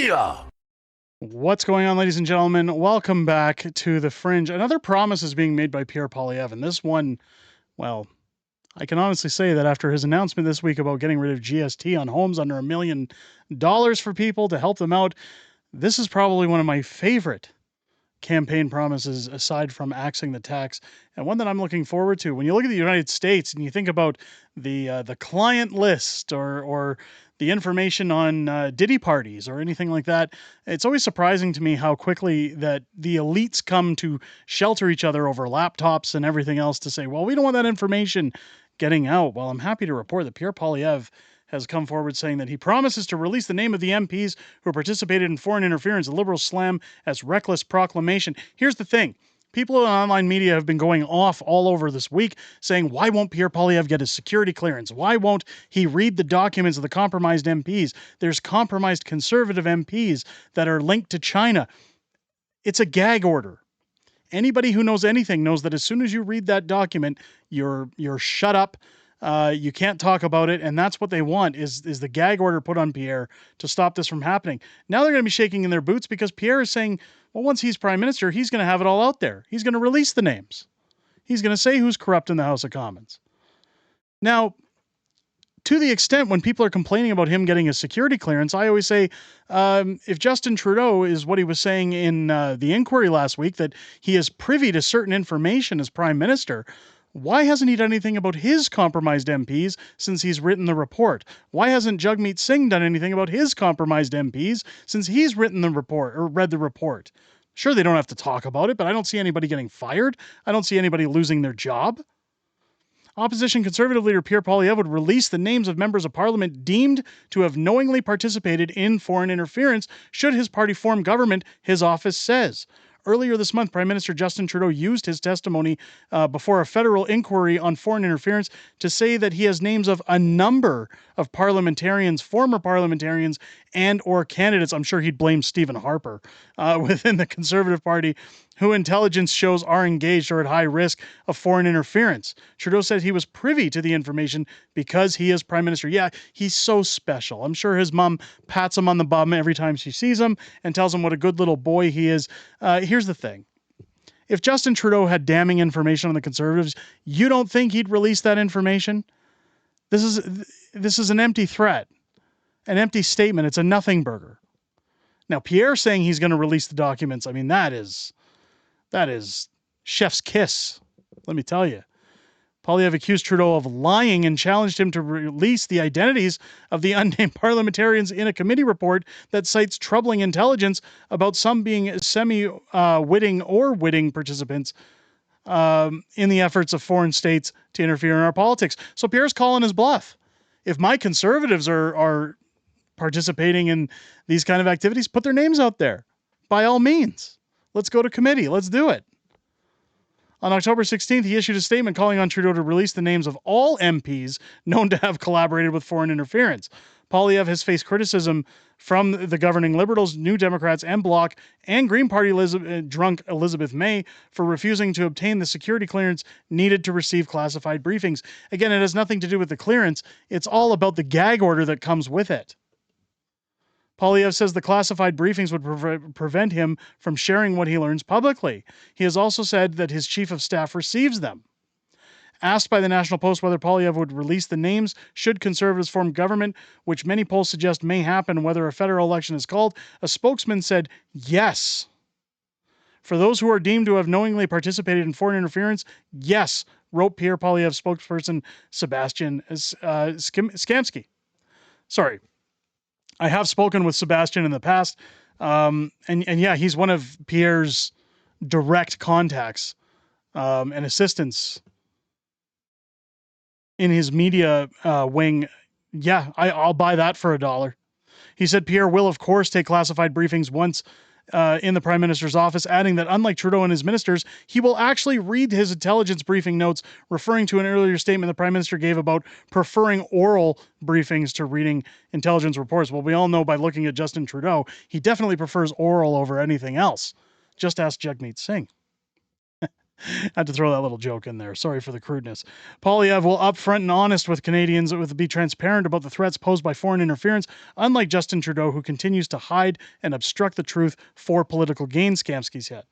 Media. What's going on, ladies and gentlemen? Welcome back to the Fringe. Another promise is being made by Pierre Poilievre, and this one, well, I can honestly say that after his announcement this week about getting rid of GST on homes under $1 million for people to help them out, this is probably one of my favorite campaign promises aside from axing the tax, and one that I'm looking forward to. When you look at the United States and you think about the client list or the information on Diddy parties or anything like that, it's always surprising to me how quickly that the elites come to shelter each other over laptops and everything else to say, well, we don't want that information getting out. Well, I'm happy to report that Pierre Poilievre has come forward saying that he promises to release the name of the MPs who participated in foreign interference. The Liberals slam as reckless proclamation. Here's the thing. People in online media have been going off all over this week saying, why won't Pierre Poilievre get his security clearance? Why won't he read the documents of the compromised MPs? There's compromised conservative MPs that are linked to China. It's a gag order. Anybody who knows anything knows that as soon as you read that document, you're shut up. You can't talk about it, and that's what they want is the gag order put on Pierre to stop this from happening. Now they're going to be shaking in their boots because Pierre is saying, well, once he's prime minister, he's going to have it all out there. He's going to release the names. He's going to say who's corrupt in the House of Commons. Now, to the extent when people are complaining about him getting a security clearance, I always say, if Justin Trudeau is what he was saying in the inquiry last week, that he is privy to certain information as prime minister, why hasn't he done anything about his compromised MPs since he's written the report? Why hasn't Jagmeet Singh done anything about his compromised MPs since he's written the report or read the report? Sure, they don't have to talk about it, but I don't see anybody getting fired. I don't see anybody losing their job. Opposition Conservative leader Pierre Poilievre would release the names of members of parliament deemed to have knowingly participated in foreign interference should his party form government, his office says. Earlier this month, Prime Minister Justin Trudeau used his testimony before a federal inquiry on foreign interference to say that he has names of a number of parliamentarians, former parliamentarians, and or candidates, I'm sure he'd blame Stephen Harper, within the Conservative Party, who intelligence shows are engaged or at high risk of foreign interference. Trudeau said he was privy to the information because he is prime minister. Yeah, he's so special. I'm sure his mom pats him on the bum every time she sees him and tells him what a good little boy he is. Here's the thing. If Justin Trudeau had damning information on the Conservatives, you don't think he'd release that information? This is an empty threat, an empty statement. It's a nothing burger. Now, Pierre saying he's going to release the documents, I mean, that is chef's kiss, let me tell you. Poilievre accused Trudeau of lying and challenged him to release the identities of the unnamed parliamentarians in a committee report that cites troubling intelligence about some being semi-witting or witting participants in the efforts of foreign states to interfere in our politics. So Pierre's calling his bluff. If my Conservatives are participating in these kind of activities, put their names out there. By all means. Let's go to committee. Let's do it. On October 16th, he issued a statement calling on Trudeau to release the names of all MPs known to have collaborated with foreign interference. Poilievre has faced criticism from the governing Liberals, New Democrats, and Bloc, and Green Party drunk Elizabeth May for refusing to obtain the security clearance needed to receive classified briefings. Again, it has nothing to do with the clearance. It's all about the gag order that comes with it. Poilievre says the classified briefings would prevent him from sharing what he learns publicly. He has also said that his chief of staff receives them. Asked by the National Post whether Poilievre would release the names should Conservatives form government, which many polls suggest may happen whether a federal election is called, a spokesman said yes. For those who are deemed to have knowingly participated in foreign interference, yes, wrote Pierre Poilievre spokesperson Sebastian Skamsky. Sorry. I have spoken with Sebastian in the past, and yeah, he's one of Pierre's direct contacts and assistants in his media wing. Yeah, I'll buy that for $1. He said Pierre will, of course, take classified briefings once in the Prime Minister's office, adding that unlike Trudeau and his ministers, he will actually read his intelligence briefing notes, referring to an earlier statement the Prime Minister gave about preferring oral briefings to reading intelligence reports. Well, we all know by looking at Justin Trudeau, he definitely prefers oral over anything else. Just ask Jagmeet Singh. Had to throw that little joke in there. Sorry for the crudeness. Poilievre will upfront and honest with Canadians, with be transparent about the threats posed by foreign interference, unlike Justin Trudeau, who continues to hide and obstruct the truth for political gain, Skamsky said.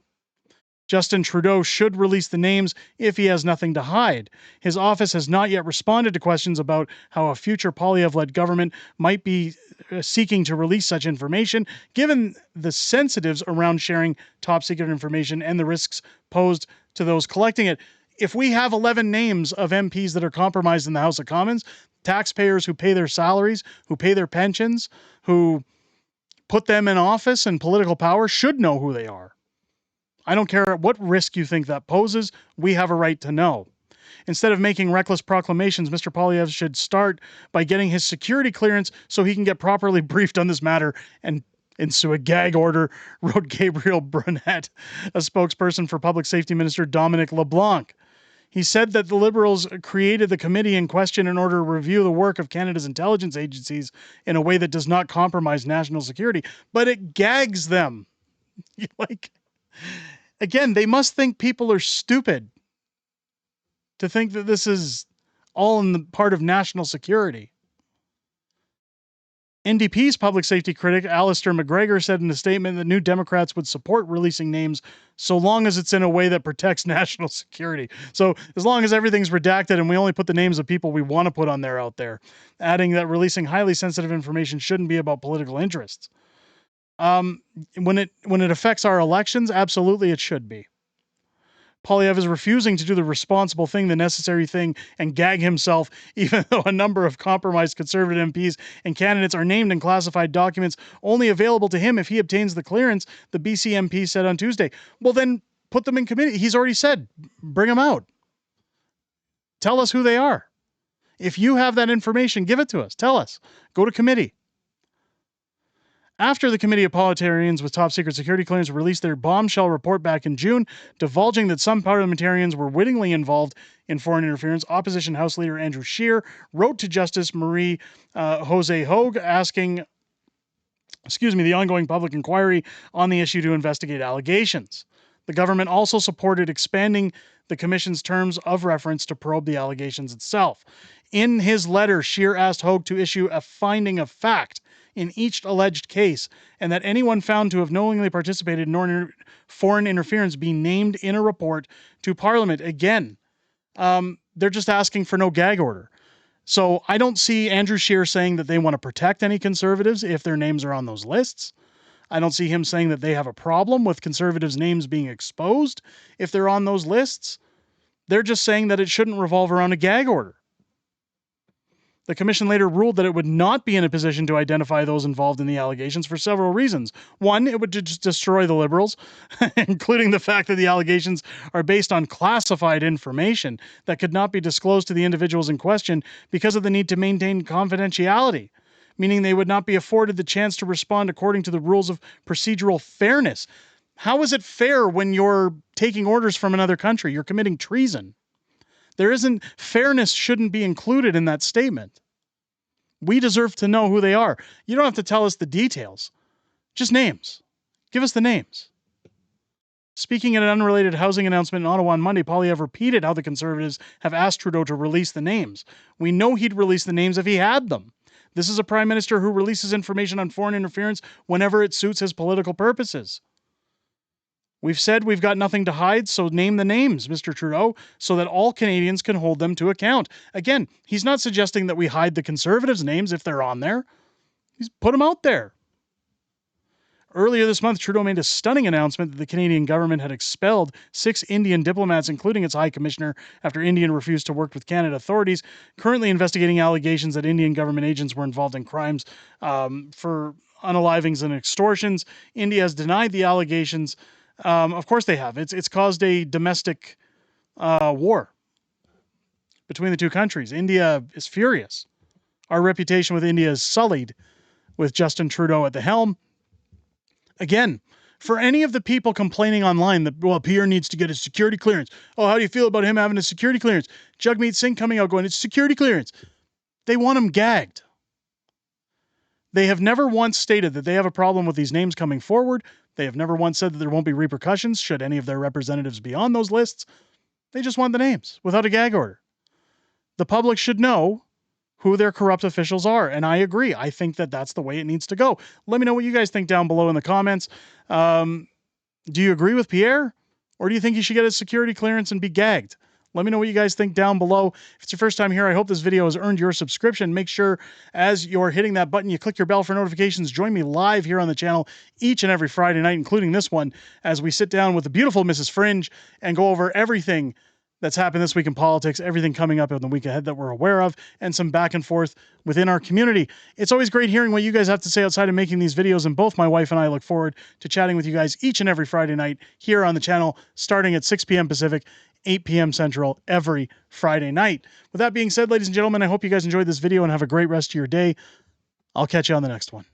Justin Trudeau should release the names if he has nothing to hide. His office has not yet responded to questions about how a future Poilievre-led government might be seeking to release such information, given the sensitives around sharing top secret information and the risks posed to those collecting it. If we have 11 names of MPs that are compromised in the House of Commons, taxpayers who pay their salaries, who pay their pensions, who put them in office and political power should know who they are. I don't care what risk you think that poses. We have a right to know. Instead of making reckless proclamations, Mr. Poilievre should start by getting his security clearance so he can get properly briefed on this matter and ensue a gag order, wrote Gabriel Brunet, a spokesperson for Public Safety Minister Dominic LeBlanc. He said that the Liberals created the committee in question in order to review the work of Canada's intelligence agencies in a way that does not compromise national security, but it gags them. Again, they must think people are stupid to think that this is all in the part of national security. NDP's public safety critic Alistair McGregor said in a statement that New Democrats would support releasing names so long as it's in a way that protects national security. So as long as everything's redacted and we only put the names of people we want to put on there out there, adding that releasing highly sensitive information shouldn't be about political interests. When it affects our elections, absolutely it should be. Poilievre is refusing to do the responsible thing, the necessary thing, and gag himself, even though a number of compromised Conservative MPs and candidates are named in classified documents only available to him if he obtains the clearance, the BC MP said on Tuesday. Well, then put them in committee. He's already said, bring them out. Tell us who they are. If you have that information, give it to us. Tell us. Go to committee. After the Committee of Parliamentarians with top secret security clearance released their bombshell report back in June, divulging that some parliamentarians were wittingly involved in foreign interference, opposition House Leader Andrew Scheer wrote to Justice Marie Jose Hogue asking, the ongoing public inquiry on the issue to investigate allegations. The government also supported expanding the commission's terms of reference to probe the allegations itself. In his letter, Scheer asked Hogue to issue a finding of fact in each alleged case, and that anyone found to have knowingly participated in foreign interference be named in a report to Parliament. Again, they're just asking for no gag order. So I don't see Andrew Scheer saying that they want to protect any Conservatives if their names are on those lists. I don't see him saying that they have a problem with Conservatives' names being exposed if they're on those lists. They're just saying that it shouldn't revolve around a gag order. The commission later ruled that it would not be in a position to identify those involved in the allegations for several reasons. One, it would just destroy the Liberals, including the fact that the allegations are based on classified information that could not be disclosed to the individuals in question because of the need to maintain confidentiality, meaning they would not be afforded the chance to respond according to the rules of procedural fairness. How is it fair when you're taking orders from another country? You're committing treason. Fairness shouldn't be included in that statement. We deserve to know who they are. You don't have to tell us the details. Just names. Give us the names. Speaking at an unrelated housing announcement in Ottawa on Monday, Poilievre repeated how the Conservatives have asked Trudeau to release the names. We know he'd release the names if he had them. This is a Prime Minister who releases information on foreign interference whenever it suits his political purposes. We've said we've got nothing to hide, so name the names, Mr. Trudeau, so that all Canadians can hold them to account. Again, he's not suggesting that we hide the Conservatives' names if they're on there. He's put them out there. Earlier this month, Trudeau made a stunning announcement that the Canadian government had expelled 6 Indian diplomats, including its High Commissioner, after India refused to work with Canada authorities, currently investigating allegations that Indian government agents were involved in crimes for unalivings and extortions. India has denied the allegations. Of course they have. It's caused a domestic war between the two countries. India is furious. Our reputation with India is sullied with Justin Trudeau at the helm. Again, for any of the people complaining online that, well, Pierre needs to get a security clearance. Oh, how do you feel about him having a security clearance? Jagmeet Singh coming out going, it's security clearance. They want him gagged. They have never once stated that they have a problem with these names coming forward. They have never once said that there won't be repercussions should any of their representatives be on those lists. They just want the names without a gag order. The public should know who their corrupt officials are. And I agree. I think that that's the way it needs to go. Let me know what you guys think down below in the comments. Do you agree with Pierre? Or do you think he should get his security clearance and be gagged? Let me know what you guys think down below. If it's your first time here, I hope this video has earned your subscription. Make sure as you're hitting that button, you click your bell for notifications. Join me live here on the channel each and every Friday night, including this one, as we sit down with the beautiful Mrs. Fringe and go over everything that's happened this week in politics, everything coming up in the week ahead that we're aware of, and some back and forth within our community. It's always great hearing what you guys have to say outside of making these videos, and both my wife and I look forward to chatting with you guys each and every Friday night here on the channel, starting at 6 p.m. Pacific, 8 p.m. Central every Friday night. With that being said, ladies and gentlemen, I hope you guys enjoyed this video and have a great rest of your day. I'll catch you on the next one.